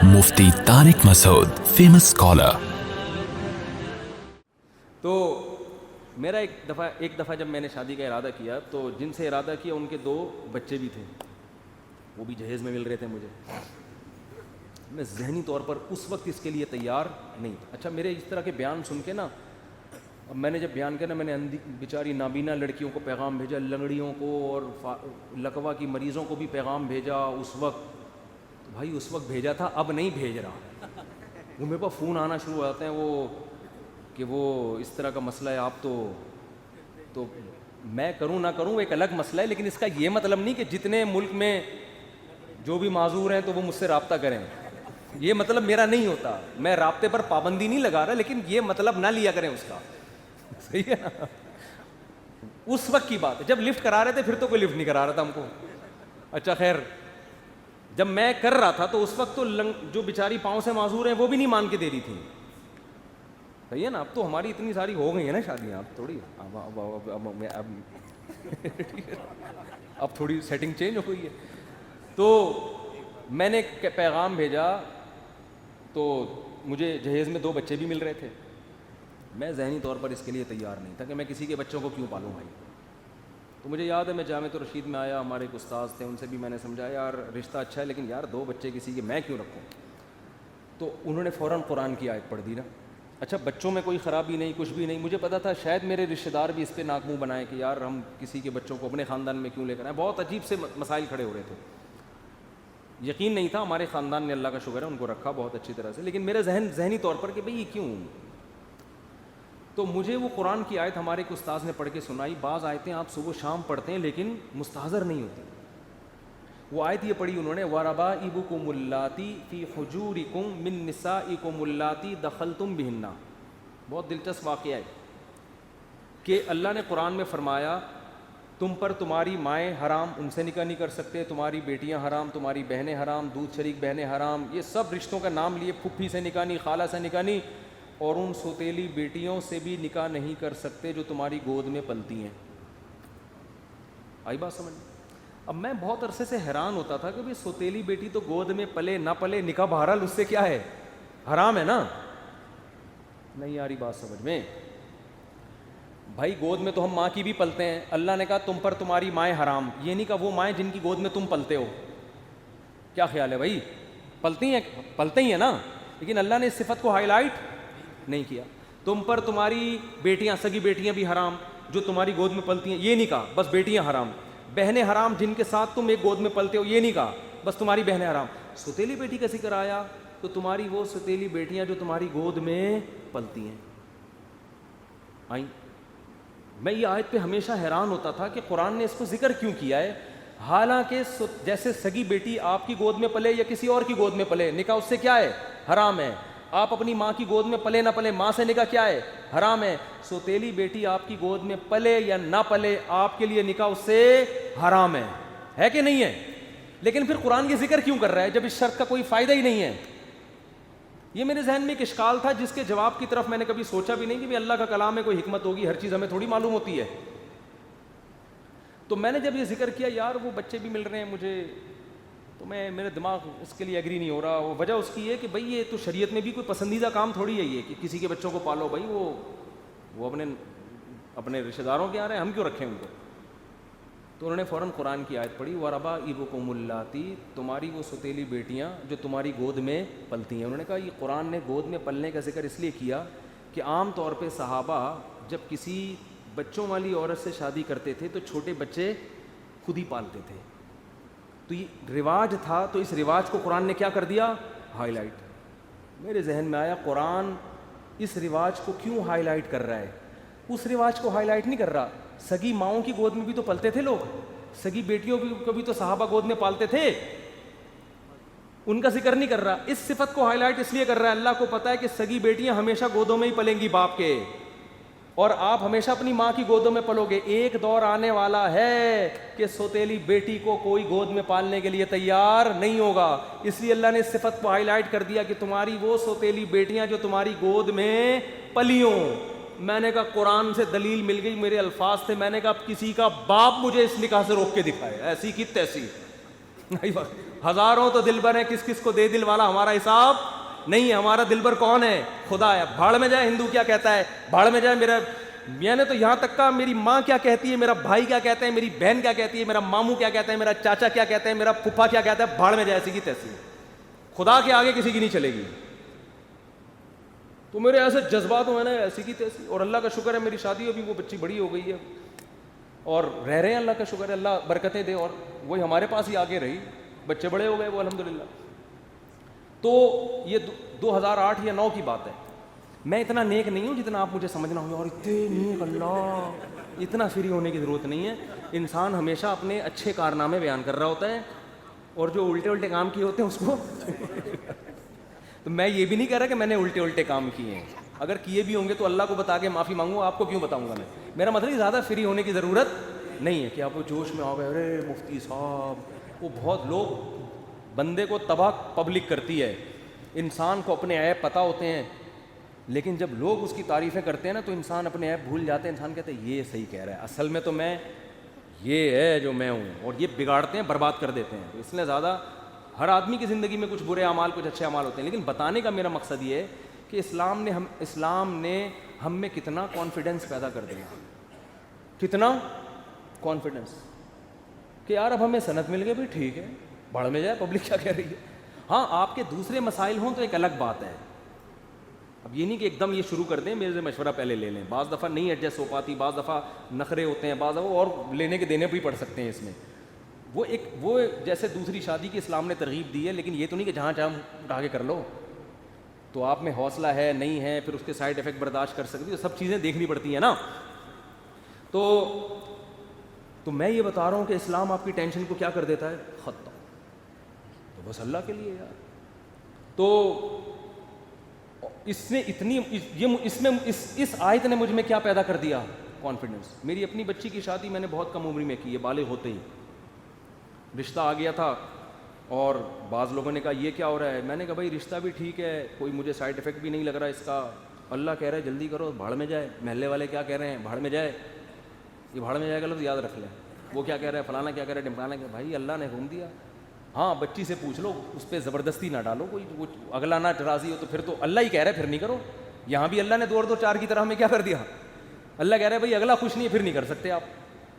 مفتی طارق مسعود, famous scholar. تو میرا ایک دفعہ جب میں نے شادی کا ارادہ کیا تو جن سے ارادہ کیا ان کے 2 بچے بھی تھے, وہ بھی جہیز میں مل رہے تھے مجھے. میں ذہنی طور پر اس وقت اس کے لیے تیار نہیں تھا. اچھا, میرے اس طرح کے بیان سن کے نا, اب میں نے جب بیان کیا نا, میں نے بیچاری نابینا لڑکیوں کو پیغام بھیجا, لنگڑیوں کو اور لکوا کی مریضوں کو بھی پیغام بھیجا اس وقت. تو بھائی اس وقت بھیجا تھا, اب نہیں بھیج رہا. وہ میرے پاس فون آنا شروع ہو جاتے ہیں وہ کہ وہ اس طرح کا مسئلہ ہے, آپ تو میں کروں نہ کروں وہ ایک الگ مسئلہ ہے, لیکن اس کا یہ مطلب نہیں کہ جتنے ملک میں جو بھی معذور ہیں تو وہ مجھ سے رابطہ کریں. یہ مطلب میرا نہیں ہوتا. میں رابطے پر پابندی نہیں لگا رہا, لیکن یہ مطلب نہ لیا کریں اس کا. صحیح ہے نا. اس وقت کی بات ہے جب لفٹ کرا رہے تھے, پھر تو کوئی لفٹ نہیں کرا رہا تھا ہم کو. اچھا خیر, جب میں کر رہا تھا تو اس وقت تو جو بیچاری پاؤں سے معذور ہیں وہ بھی نہیں مان کے دے رہی تھی. صحیح ہے نا. اب تو ہماری اتنی ساری ہو گئی ہیں نا شادیاں, اب تھوڑی اب تھوڑی سیٹنگ چینج ہو گئی ہے. تو میں نے پیغام بھیجا تو مجھے جہیز میں 2 بچے بھی مل رہے تھے. میں ذہنی طور پر اس کے لیے تیار نہیں تھا کہ میں کسی کے بچوں کو کیوں پالوں بھائی. تو مجھے یاد ہے میں جامعۃ الرشید میں آیا, ہمارے ایک استاذ تھے, ان سے بھی میں نے سمجھایا یار رشتہ اچھا ہے لیکن یار 2 بچے کسی کے میں کیوں رکھوں. تو انہوں نے فوراً قرآن کی آیت پڑھ دی نا. اچھا, بچوں میں کوئی خرابی نہیں, کچھ بھی نہیں. مجھے پتا تھا شاید میرے رشتہ دار بھی اس پہ ناک منہ بنائیں کہ یار ہم کسی کے بچوں کو اپنے خاندان میں کیوں لے کر آئیں. بہت عجیب سے مسائل کھڑے ہو رہے تھے. یقین نہیں تھا. ہمارے خاندان نے اللہ کا شکر ہے ان کو رکھا بہت اچھی طرح سے, لیکن میرے ذہنی طور پر کہ بھئی یہ کیوں. تو مجھے وہ قرآن کی آیت ہمارے ایک استاذ نے پڑھ کے سنائی. بعض آیتیں آپ صبح شام پڑھتے ہیں لیکن مستحضر نہیں ہوتی. وہ آیت یہ پڑھی انہوں نے, وَرَبَائِبُكُمُ اللَّاتِي فِي حُجُورِكُم مِّن نِّسَائِكُمُ اللَّاتِي دَخَلْتُم بِهِنَّ. بہت دلچسپ واقعہ ہے کہ اللہ نے قرآن میں فرمایا تم پر تمہاری مائیں حرام, ان سے نکاح نہیں کر سکتے, تمہاری بیٹیاں حرام, تمہاری بہنیں حرام, دودھ شریک بہنیں حرام. یہ سب رشتوں کا نام لیے. پھپھی سے نکاح نہیں, خالہ سے نکاح نہیں, اور ان سوتیلی بیٹیوں سے بھی نکاح نہیں کر سکتے جو تمہاری گود میں پلتی ہیں. آئی بات سمجھ؟ اب میں بہت عرصے سے حیران ہوتا تھا کہ بھئی سوتیلی بیٹی تو گود میں پلے نہ پلے, نکاح بہرحال اس سے کیا ہے, حرام ہے نا. نہیں آ رہی بات سمجھ میں بھائی. گود میں تو ہم ماں کی بھی پلتے ہیں. اللہ نے کہا تم پر تمہاری مائیں حرام, یہ نہیں کہا وہ مائیں جن کی گود میں تم پلتے ہو. کیا خیال ہے بھائی, پلتے ہی ہیں نا, لیکن اللہ نے اس صفت کو ہائی لائٹ نہیں کیا. تم پر تمہاری بیٹیاں, سگی بیٹیاں بھی حرام جو تمہاری گود میں پلتی ہیں, یہ نہیں کہا بس بیٹیاں حرام. بہنیں حرام جن کے ساتھ تم ایک گود میں پلتے ہو, یہ نہیں کہا بس تمہاری بہنیں حرام. ستیلی بیٹی کا ذکر آیا تو تمہاری وہ ستیلی بیٹیاں جو تمہاری گود میں پلتی ہیں آئیں. میں یہ آیت پہ ہمیشہ حیران ہوتا تھا کہ قرآن نے اس کو ذکر کیوں کیا ہے, حالانکہ جیسے سگی بیٹی آپ کی گود میں پلے یا کسی اور کی گود میں پلے, نکاح اس سے کیا ہے, حرام ہے. آپ اپنی ماں کی گود میں پلے نہ پلے, ماں سے نکاح کیا ہے, حرام ہے. سوتیلی بیٹی آپ کی گود میں پلے یا نہ پلے, آپ کے لیے نکاح اس سے حرام ہے کہ نہیں ہے. لیکن پھر قرآن کی ذکر کیوں کر رہا ہے جب اس شرط کا کوئی فائدہ ہی نہیں ہے. یہ میرے ذہن میں ایک اشکال تھا جس کے جواب کی طرف میں نے کبھی سوچا بھی نہیں کہ اللہ کا کلام میں کوئی حکمت ہوگی, ہر چیز ہمیں تھوڑی معلوم ہوتی ہے. تو میں نے جب یہ ذکر کیا یار وہ بچے بھی مل رہے ہیں مجھے, تو میرے دماغ اس کے لیے ایگری نہیں ہو رہا. وہ وجہ اس کی ہے کہ بھئی یہ تو شریعت میں بھی کوئی پسندیدہ کام تھوڑی ہے یہ کہ کسی کے بچوں کو پالو. بھائی وہ اپنے رشتہ داروں کے آ رہے ہیں, ہم کیوں رکھیں ان کو. تو انہوں نے فوراً قرآن کی آیت پڑھی, وَرَبَائِبُكُمُ اللَّاتِي, تمہاری وہ ستیلی بیٹیاں جو تمہاری گود میں پلتی ہیں. انہوں نے کہا یہ قرآن نے گود میں پلنے کا ذکر اس لیے کیا کہ عام طور پہ صحابہ جب کسی بچوں والی عورت سے شادی کرتے تھے تو چھوٹے بچے خود ہی پالتے تھے. تو یہ رواج تھا, تو اس رواج کو قرآن نے کیا کر دیا, ہائی لائٹ. میرے ذہن میں آیا قرآن اس رواج کو کیوں ہائی لائٹ کر رہا ہے. اس رواج کو ہائی لائٹ نہیں کر رہا. سگی ماؤں کی گود میں بھی تو پلتے تھے لوگ, سگی بیٹیوں کو بھی تو صحابہ گود میں پالتے تھے, ان کا ذکر نہیں کر رہا. اس صفت کو ہائی لائٹ اس لیے کر رہا ہے, اللہ کو پتا ہے کہ سگی بیٹیاں ہمیشہ گودوں میں ہی پلیں گی باپ کے, اور آپ ہمیشہ اپنی ماں کی گودوں میں پلو گے. ایک دور آنے والا ہے کہ سوتیلی بیٹی کو کوئی گود میں پالنے کے لیے تیار نہیں ہوگا. اس لیے اللہ نے اس صفت کو ہائی لائٹ کر دیا کہ تمہاری وہ سوتیلی بیٹیاں جو تمہاری گود میں پلیوں. میں نے کہا قرآن سے دلیل مل گئی, میرے الفاظ تھے, میں نے کہا کسی کا باپ مجھے اس نکاح سے روک کے دکھائے, ایسی کی تیسی. ہزاروں تو دلبر ہیں, کس کس کو دے دل والا ہمارا حساب نہیں ہے. ہمارا دلبر کون ہے؟ خدا ہے. بھاڑ میں جائے ہندو کیا کہتا ہے, بھاڑ میں جائے میرا, میں نے تو یہاں تک کہا میری ماں کیا کہتی ہے, میرا بھائی کیا کہتے ہیں, میری بہن کیا کہتی ہے, میرا ماموں کیا کہتا ہے, میرا چاچا کیا کہتا ہے, میرا پھپھا کیا کہتا ہے, بھاڑ میں جائے ایسی کی تیسی. خدا کے آگے کسی کی نہیں چلے گی. تو میرے ایسے جذبات ہوئے نا ایسی کی تیسی. اور اللہ کا شکر ہے میری شادی ابھی وہ بچی بڑی ہو گئی ہے اور رہ رہے ہیں, اللہ کا شکر ہے, اللہ برکتیں دے. اور وہی ہمارے پاس ہی آگے رہی, بچے بڑے ہو گئے وہ الحمدللہ. تو یہ 2008 یا 9 کی بات ہے. میں اتنا نیک نہیں ہوں جتنا آپ مجھے سمجھنا ہوں, اور اتنے نیک, اللہ اتنا فری ہونے کی ضرورت نہیں ہے. انسان ہمیشہ اپنے اچھے کارنامے بیان کر رہا ہوتا ہے, اور جو الٹے الٹے کام کیے ہوتے ہیں اس کو تو میں یہ بھی نہیں کہہ رہا کہ میں نے الٹے الٹے کام کیے ہیں, اگر کیے بھی ہوں گے تو اللہ کو بتا کے معافی مانگوں, آپ کو کیوں بتاؤں گا میں. میرا مطلب زیادہ فری ہونے کی ضرورت نہیں ہے کہ آپ وہ جوش میں آ گئے, ارے مفتی صاحب. وہ بہت لوگ, بندے کو تباہ پبلک کرتی ہے. انسان کو اپنے عیب پتہ ہوتے ہیں, لیکن جب لوگ اس کی تعریفیں کرتے ہیں نا تو انسان اپنے عیب بھول جاتے ہیں. انسان کہتے ہیں یہ صحیح کہہ رہا ہے, اصل میں تو میں یہ ہے جو میں ہوں, اور یہ بگاڑتے ہیں, برباد کر دیتے ہیں. تو اس لیے زیادہ, ہر آدمی کی زندگی میں کچھ برے اعمال کچھ اچھے اعمال ہوتے ہیں, لیکن بتانے کا میرا مقصد یہ ہے کہ اسلام نے ہم میں کتنا کانفیڈنس پیدا کر دیا, کتنا کانفیڈنس کہ یار اب ہمیں سند مل گئی, بھی ٹھیک ہے, بڑھ میں جائے پبلک کیا کہہ رہی ہے. ہاں آپ کے دوسرے مسائل ہوں تو ایک الگ بات ہے. اب یہ نہیں کہ ایک دم یہ شروع کر دیں, میرے سے مشورہ پہلے لے لیں. بعض دفعہ نہیں ایڈجسٹ ہو پاتی, بعض دفعہ نخرے ہوتے ہیں, بعض دفعہ اور لینے کے دینے بھی پڑ سکتے ہیں اس میں. وہ جیسے دوسری شادی کی اسلام نے ترغیب دی ہے, لیکن یہ تو نہیں کہ جہاں چاہے اٹھا کے کر لو. تو آپ میں حوصلہ ہے نہیں ہے, پھر اس کے سائڈ افیکٹ برداشت کر سکتی, تو سب چیزیں دیکھنی پڑتی ہیں نا. تو میں یہ بتا رہا ہوں کہ اسلام آپ کی ٹینشن کو کیا کر دیتا ہے, ختم. تو بس اللہ کے لیے یار. تو اس نے اتنی اس آیت نے مجھ میں کیا پیدا کر دیا, کانفیڈنس. میری اپنی بچی کی شادی میں نے بہت کم عمری میں کی ہے, بالغ ہوتے ہی رشتہ آ گیا تھا. اور بعض لوگوں نے کہا یہ کیا ہو رہا ہے, میں نے کہا بھائی رشتہ بھی ٹھیک ہے, کوئی مجھے سائڈ افیکٹ بھی نہیں لگ رہا اس کا, اللہ کہہ رہا ہے جلدی کرو, بھاڑ میں جائے. محلے والے کیا کہہ رہے ہیں, بھاڑ میں جائے. یہ بھاڑ میں جائے گا لفظ یاد رکھ لیں. وہ کیا کہہ رہا ہے, فلانا کیا کہہ رہا ہے, ڈمکانا کیا. بھائی اللہ نے حکم دیا. ہاں بچی سے پوچھ لو, اس پہ زبردستی نہ ڈالو, کوئی اگلا نہ راضی ہو تو پھر تو اللہ ہی کہہ رہا ہے پھر نہیں کرو. یہاں بھی اللہ نے 2 اور 2 4 کی طرح ہمیں کیا کر دیا, اللہ کہہ رہا ہے بھائی اگلا خوش نہیں ہے پھر نہیں کر سکتے آپ,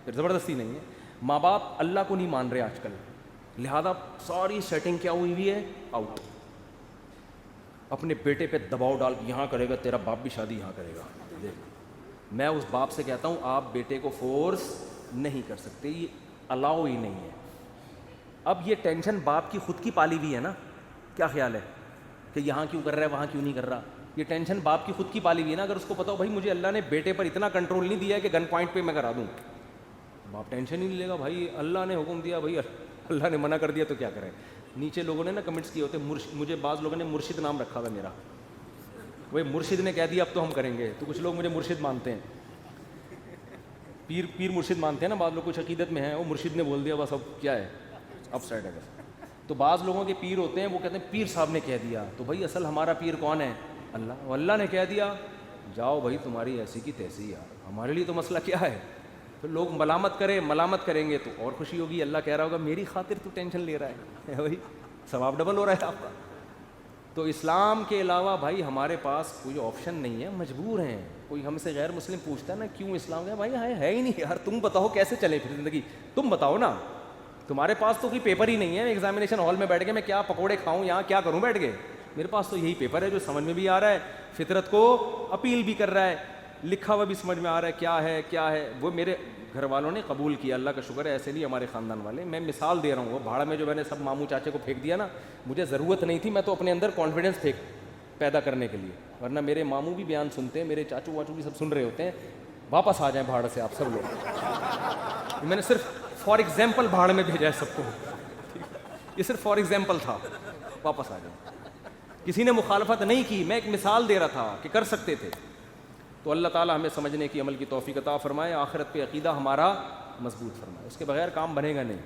پھر زبردستی نہیں ہے. ماں باپ اللہ کو نہیں مان رہے آج کل, لہذا ساری سیٹنگ کیا ہوئی ہے, آؤٹ. اپنے بیٹے پہ دباؤ ڈال کے یہاں کرے گا, تیرا باپ بھی شادی یہاں کرے گا. میں اس باپ سے کہتا ہوں آپ بیٹے کو فورس نہیں کر سکتے, یہ الاؤ ہی نہیں ہے. اب یہ ٹینشن باپ کی خود کی پالی ہوئی ہے نا, کیا خیال ہے کہ یہاں کیوں کر رہا ہے وہاں کیوں نہیں کر رہا. یہ ٹینشن باپ کی خود کی پالی ہوئی ہے نا. اگر اس کو پتا ہو بھائی مجھے اللہ نے بیٹے پر اتنا کنٹرول نہیں دیا ہے کہ گن پوائنٹ پہ میں کرا دوں, باپ ٹینشن ہی نہیں لے گا. بھائی اللہ نے حکم دیا, بھائی اللہ نے منع کر دیا تو کیا کریں. نیچے لوگوں نے نا کمنٹس کیے ہوتے, مجھے بعض لوگوں نے مرشد نام رکھا تھا میرا, وہی مرشد نے کہہ دیا اب تو ہم کریں گے. تو کچھ لوگ مجھے مرشد مانتے ہیں, پیر مرشد مانتے ہیں نا, بعض لوگ کچھ عقیدت میں ہیں, وہ مرشد نے بول دیا بس اب کیا ہے, اپ سائڈ ہے بس. تو بعض لوگوں کے پیر ہوتے ہیں وہ کہتے ہیں پیر صاحب نے کہہ دیا. تو بھائی اصل ہمارا پیر کون ہے, اللہ. اللہ نے کہہ دیا, جاؤ بھائی تمہاری ایسی کی تیسی یار, ہمارے لیے تو مسئلہ کیا ہے. پھر لوگ ملامت کریں گے تو اور خوشی ہوگی. اللہ کہہ رہا ہوگا میری خاطر تو ٹینشن لے رہا ہے بھائی, ثواب ڈبل ہو رہا ہے آپ کا. تو اسلام کے علاوہ بھائی ہمارے پاس کوئی آپشن نہیں ہے, مجبور ہیں. کوئی ہم سے غیر مسلم پوچھتا ہے نا کیوں اسلام ہے, بھائی ہے ہی نہیں یار, تم بتاؤ کیسے چلے پھر زندگی, تم بتاؤ نا. تمہارے پاس تو کوئی پیپر ہی نہیں ہے, ایگزامینیشن ہال میں بیٹھ کے میں کیا پکوڑے کھاؤں, یہاں کیا کروں بیٹھ کے. میرے پاس تو یہی پیپر ہے جو سمجھ میں بھی آ رہا ہے, فطرت کو اپیل بھی کر رہا ہے, لکھا ہوا بھی سمجھ میں آ رہا ہے کیا ہے. وہ میرے گھر والوں نے قبول کیا, اللہ کا شکر ہے. ایسے نہیں ہمارے خاندان والے, میں مثال دے رہا ہوں. وہ بھاڑ میں جو میں نے سب ماموں چاچے کو پھینک دیا نا, مجھے ضرورت نہیں تھی, میں تو اپنے اندر کانفیڈنس پیدا کرنے کے لیے. ورنہ میرے ماموں بھی بیان سنتے ہیں, میرے چاچو واچو بھی سب سن رہے ہوتے ہیں. واپس آ جائیں بھاڑ سے آپ سب لوگ. میں نے صرف فار ایگزامپل بھاڑ میں بھیجا ہے سب کو, یہ صرف فار ایگزامپل تھا. واپس آ جائیں. کسی نے مخالفت نہیں کی, میں ایک مثال دے رہا تھا کہ کر سکتے تھے. تو اللہ تعالیٰ ہمیں سمجھنے کی عمل کی توفیق عطا فرمائے, آخرت پہ عقیدہ ہمارا مضبوط فرمائے. اس کے بغیر کام بنے گا نہیں.